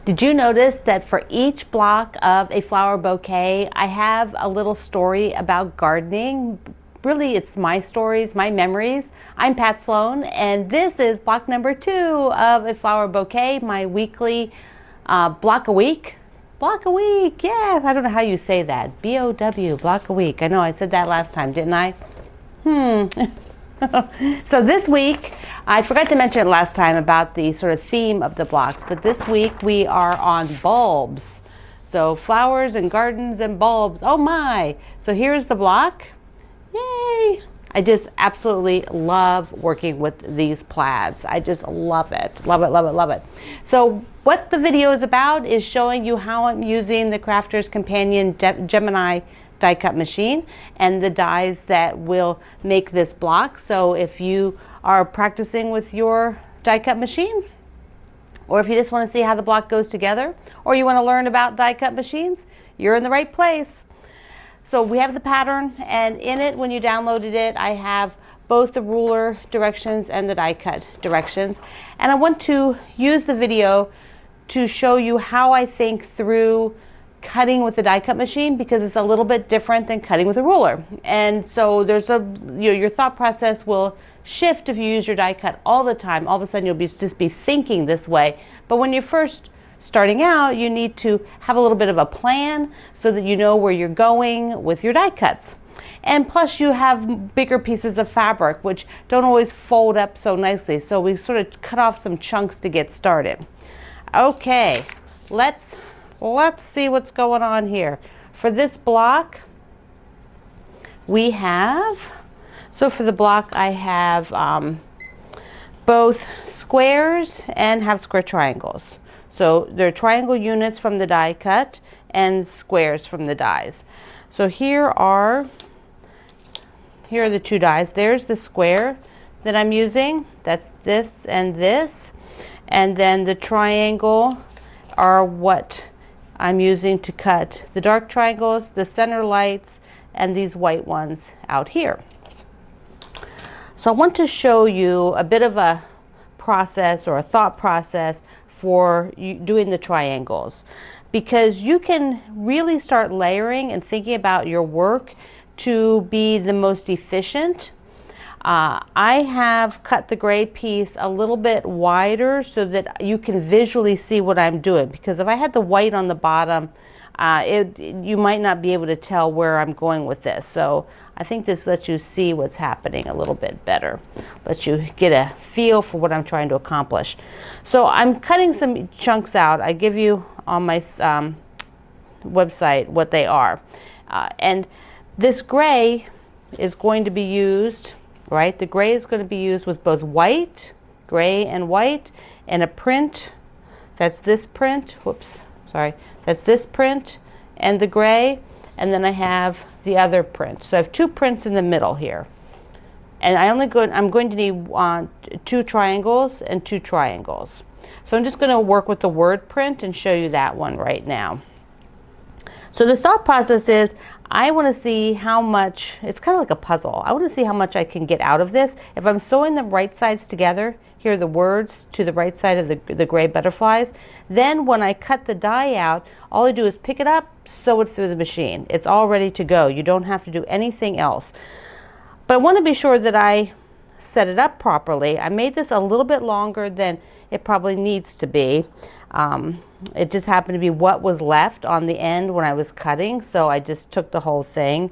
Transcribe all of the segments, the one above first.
Did you notice that for each block of a flower bouquet, I have a little story about gardening? Really, it's my stories, my memories. I'm Pat Sloan, and this is block number 2 of a flower bouquet, my weekly block a week. Block a week, yeah, I don't know how you say that. B-O-W, block a week. I know I said that last time, didn't I? So this week, I forgot to mention it last time about the sort of theme of the blocks, but this week we are on bulbs. So flowers and gardens and bulbs, oh my. So here's the block, yay. I just absolutely love working with these plaids. I just love it, love it, love it, love it. So what the video is about is showing you how I'm using the Crafter's Companion Gemini Die Cut machine and the dies that will make this block. So if you are practicing with your die cut machine, or if you just want to see how the block goes together, or you want to learn about die cut machines, you're in the right place. So we have the pattern, and in it, when you downloaded it, I have both the ruler directions and the die cut directions. And I want to use the video to show you how I think through cutting with the die cut machine, because it's a little bit different than cutting with a ruler. And so there's your thought process will shift if you use your die cut all the time. All of a sudden you'll just be thinking this way. But when you're first starting out, you need to have a little bit of a plan so that you know where you're going with your die cuts. And plus you have bigger pieces of fabric which don't always fold up so nicely. So we sort of cut off some chunks to get started. Okay, let's see what's going on here. For this block, we have, so for the block I have both squares and have square triangles. So there are triangle units from the die cut and squares from the dies. So here are the two dies. There's the square that I'm using. That's this and this. And then the triangle are what I'm using to cut the dark triangles, the center lights, and these white ones out here. So I want to show you a bit of a process or a thought process for doing the triangles, because you can really start layering and thinking about your work to be the most efficient. I have cut the gray piece a little bit wider so that you can visually see what I'm doing, because if I had the white on the bottom, you might not be able to tell where I'm going with this. So I think this lets you see what's happening a little bit better, lets you get a feel for what I'm trying to accomplish. So I'm cutting some chunks out. I give you on my website what they are. And this gray is going to be used, right? The gray is going to be used with both white, gray and white, and a print. That's this print. Whoops, sorry. That's this print and the gray, and then I have the other print. So I have two prints in the middle here. And I'm going to need 2 triangles and 2 triangles. So I'm just going to work with the word print and show you that one right now. So the thought process is, I want to see how much, it's kind of like a puzzle. I want to see how much I can get out of this. If I'm sewing the right sides together, here are the words to the right side of the gray butterflies, then when I cut the die out, all I do is pick it up, sew it through the machine. It's all ready to go. You don't have to do anything else. But I want to be sure that I set it up properly. I made this a little bit longer than it probably needs to be. It just happened to be what was left on the end when I was cutting, so I just took the whole thing.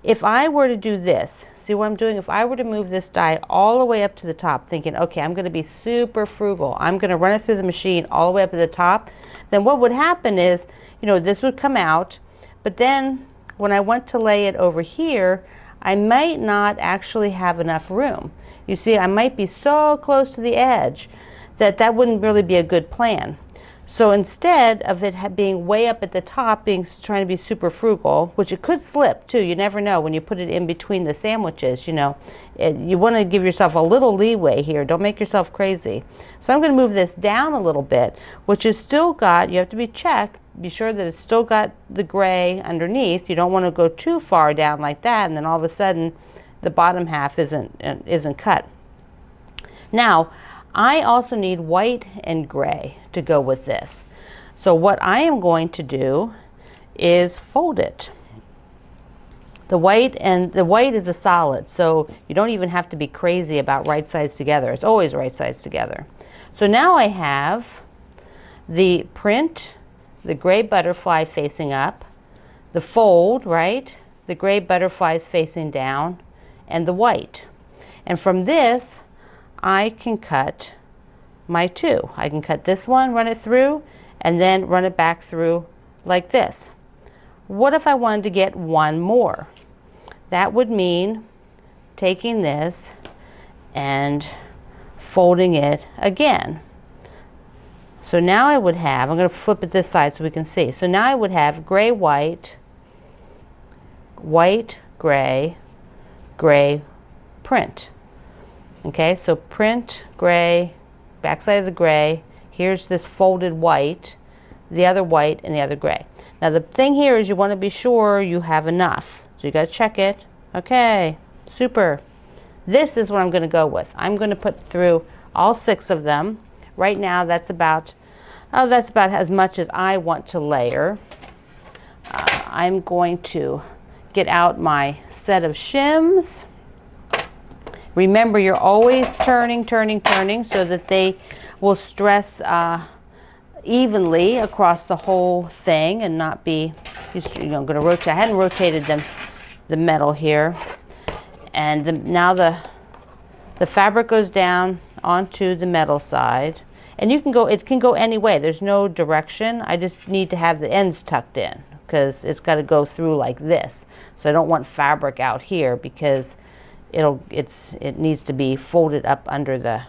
If I were to do this, see what I'm doing? If I were to move this die all the way up to the top, thinking, okay, I'm going to be super frugal, I'm going to run it through the machine all the way up to the top, then what would happen is, this would come out, but then when I went to lay it over here, I might not actually have enough room. You see, I might be so close to the edge that wouldn't really be a good plan. So instead of it being way up at the top, trying to be super frugal, which it could slip too, you never know when you put it in between the sandwiches, you want to give yourself a little leeway here. Don't make yourself crazy. So I'm going to move this down a little bit, which is still got, you have to be sure that it's still got the gray underneath. You don't want to go too far down like that, and then all of a sudden the bottom half isn't cut. Now, I also need white and gray to go with this. So what I am going to do is fold it. The white is a solid, so you don't even have to be crazy about right sides together. It's always right sides together. So now I have the print, the gray butterfly facing up, the fold, right? The gray butterflies facing down, and the white. And from this, I can cut my two. I can cut this one, run it through, and then run it back through like this. What if I wanted to get one more? That would mean taking this and folding it again. So now I would have, I'm going to flip it this side so we can see. So now I would have gray, white, white, gray, gray, print. Okay, so print, gray, backside of the gray, here's this folded white, the other white, and the other gray. Now the thing here is you want to be sure you have enough. So you got to check it. Okay, super. This is what I'm going to go with. I'm going to put through all 6 of them. Right now that's about as much as I want to layer. I'm going to get out my set of shims. Remember, you're always turning so that they will stress evenly across the whole thing and not be, going to rotate. I hadn't rotated the metal here, and now the fabric goes down onto the metal side, and it can go any way. There's no direction. I just need to have the ends tucked in because it's got to go through like this. So I don't want fabric out here because it needs to be folded up under the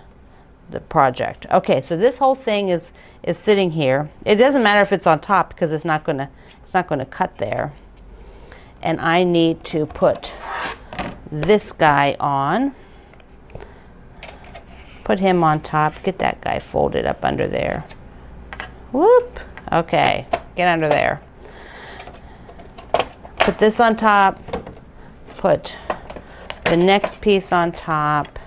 project. Okay, so this whole thing is sitting here. It doesn't matter if it's on top because it's not gonna cut there. And I need to put this guy on. Put him on top. Get that guy folded up under there. Whoop. Okay, get under there. Put this on top. Put the next piece on top,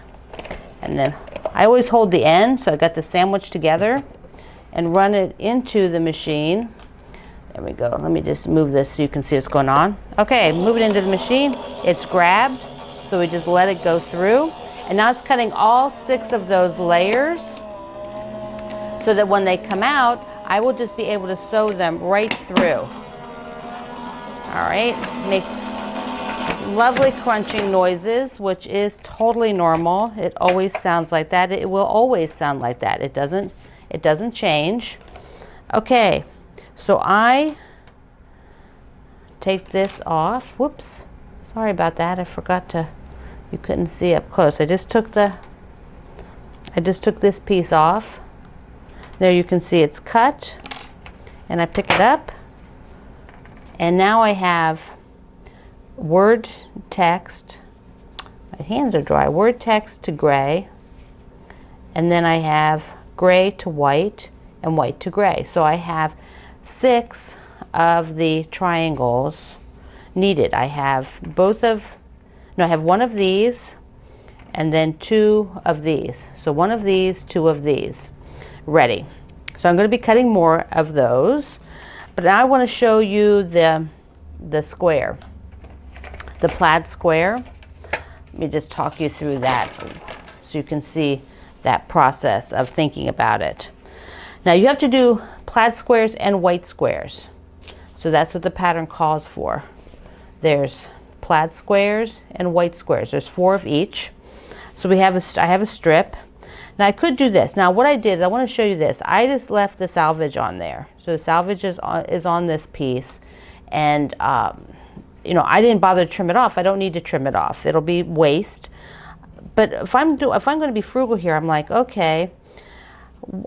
and then I always hold the end, so I got the sandwich together and run it into the machine. There we go. Let me just move this so you can see what's going on. Okay, move it into the machine. It's grabbed, so we just let it go through. And now it's cutting all 6 of those layers so that when they come out, I will just be able to sew them right through. All right, makes lovely crunching noises, which is totally normal. It always sounds like that. It will always sound like that. It doesn't change. Okay, so I take this off. Whoops, sorry about that. I forgot to, you couldn't see up close. I just took this piece off. There you can see it's cut, and I pick it up, and now I have word text, my hands are dry, word text to gray, and then I have gray to white and white to gray. So I have 6 of the triangles needed. I have I have 1 of these and then 2 of these. So 1 of these, 2 of these ready. So I'm going to be cutting more of those, but I want to show you the square. The plaid square. Let me just talk you through that so you can see that process of thinking about it. Now you have to do plaid squares and white squares. So that's what the pattern calls for. There's plaid squares and white squares. There's 4 of each. So I have a strip. Now I could do this. Now what I did is I want to show you this. I just left the salvage on there. So the salvage is on this piece, and I didn't bother to trim it off. I don't need to trim it off. It'll be waste. But if I'm going to be frugal here, I'm like, okay,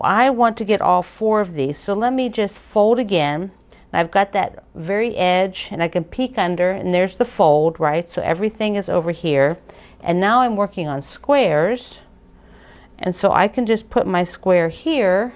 I want to get all 4 of these. So let me just fold again. I've got that very edge, and I can peek under, and there's the fold, right? So everything is over here. And now I'm working on squares. And so I can just put my square here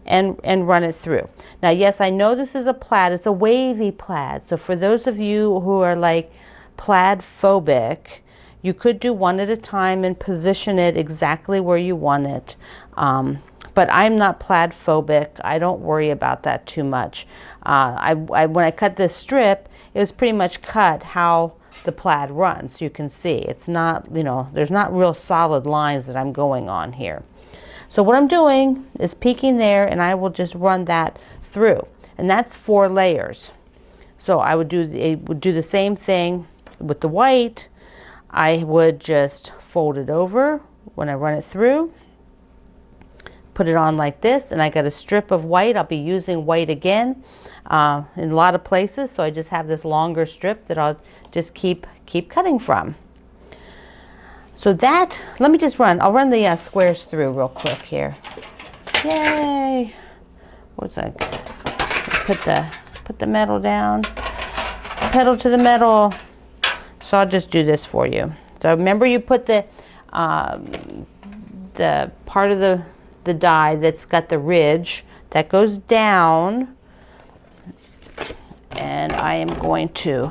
and run it through. Now, yes, I know this is a plaid. It's a wavy plaid. So for those of you who are like plaid phobic, You could do one at a time and position it exactly where you want it. But I'm not plaid phobic. I don't worry about that too much. When I cut this strip, it was pretty much cut how the plaid runs. So you can see it's not, you know, there's not real solid lines that I'm going on here. So what I'm doing is peeking there, and I will just run that through. And that's 4 layers. So I would do the same thing with the white. I would just fold it over when I run it through, put it on like this, and I got a strip of white. I'll be using white again in a lot of places, so I just have this longer strip that I'll just keep cutting from. So that, let me just I'll run the squares through real quick here. Yay! What's that? Put the metal down, pedal to the metal. So I'll just do this for you. So remember, you put the part of the die that's got the ridge that goes down, and I am going to,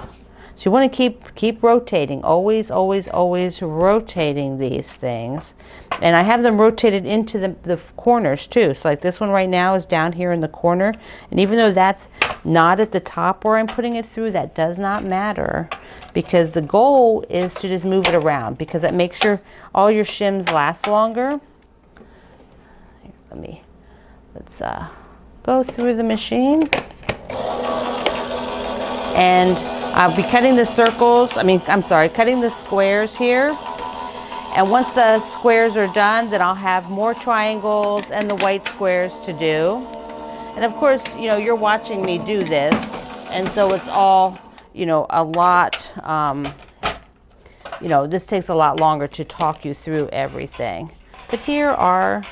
so you want to keep rotating, always rotating these things. And I have them rotated into the corners too. So like this one right now is down here in the corner, and even though that's not at the top where I'm putting it through, that does not matter, because the goal is to just move it around, because it makes sure all your shims last longer. Here, let's go through the machine, and I'll be cutting the circles, cutting the squares here. And once the squares are done, then I'll have more triangles and the white squares to do. And of course, you know, you're watching me do this, and so it's all, you know, a lot, you know, this takes a lot longer to talk you through everything. But here are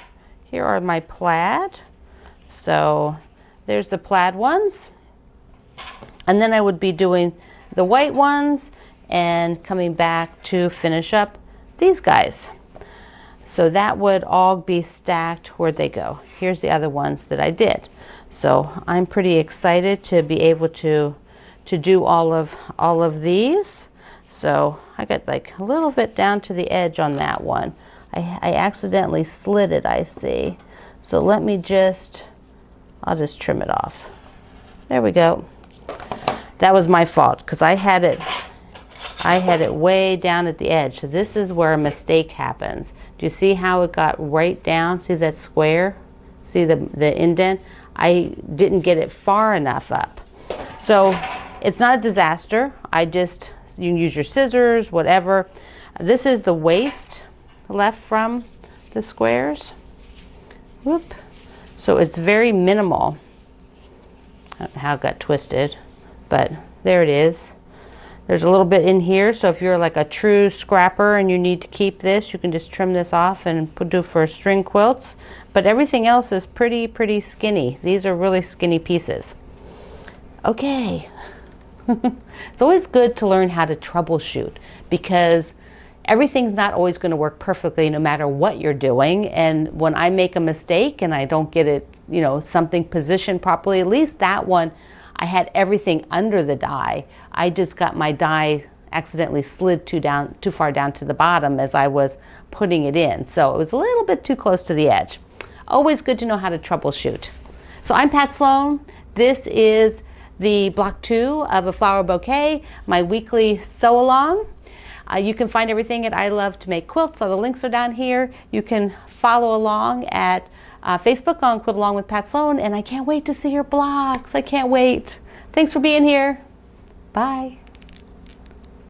my plaid. So there's the plaid ones. And then I would be doing the white ones and coming back to finish up these guys. So that would all be stacked. Where'd they go? Here's the other ones that I did. So I'm pretty excited to be able to do all of these. So I got like a little bit down to the edge on that one. I accidentally slid it, I see. So let me I'll just trim it off. There we go. That was my fault, because I had it way down at the edge. So this is where a mistake happens. Do you see how it got right down? See that square? See the indent? I didn't get it far enough up. So it's not a disaster. You can use your scissors, whatever. This is the waste left from the squares. Whoop. So it's very minimal. I don't know how it got twisted, but there it is. There's a little bit in here, so if you're like a true scrapper and you need to keep this, you can just trim this off and do for string quilts. But everything else is pretty skinny. These are really skinny pieces. Okay. It's always good to learn how to troubleshoot, because everything's not always going to work perfectly no matter what you're doing. And when I make a mistake and I don't get it, you know, something positioned properly, at least that one, I had everything under the die. I just got my die accidentally slid too far down to the bottom as I was putting it in. So it was a little bit too close to the edge. Always good to know how to troubleshoot. So I'm Pat Sloan. This is the block 2 of A Flower Bouquet, my weekly sew along. You can find everything at I Love to Make Quilts. All the links are down here. You can follow along at Facebook on Quilt Along with Pat Sloan, and I can't wait to see your blocks. I can't wait. Thanks for being here. Bye.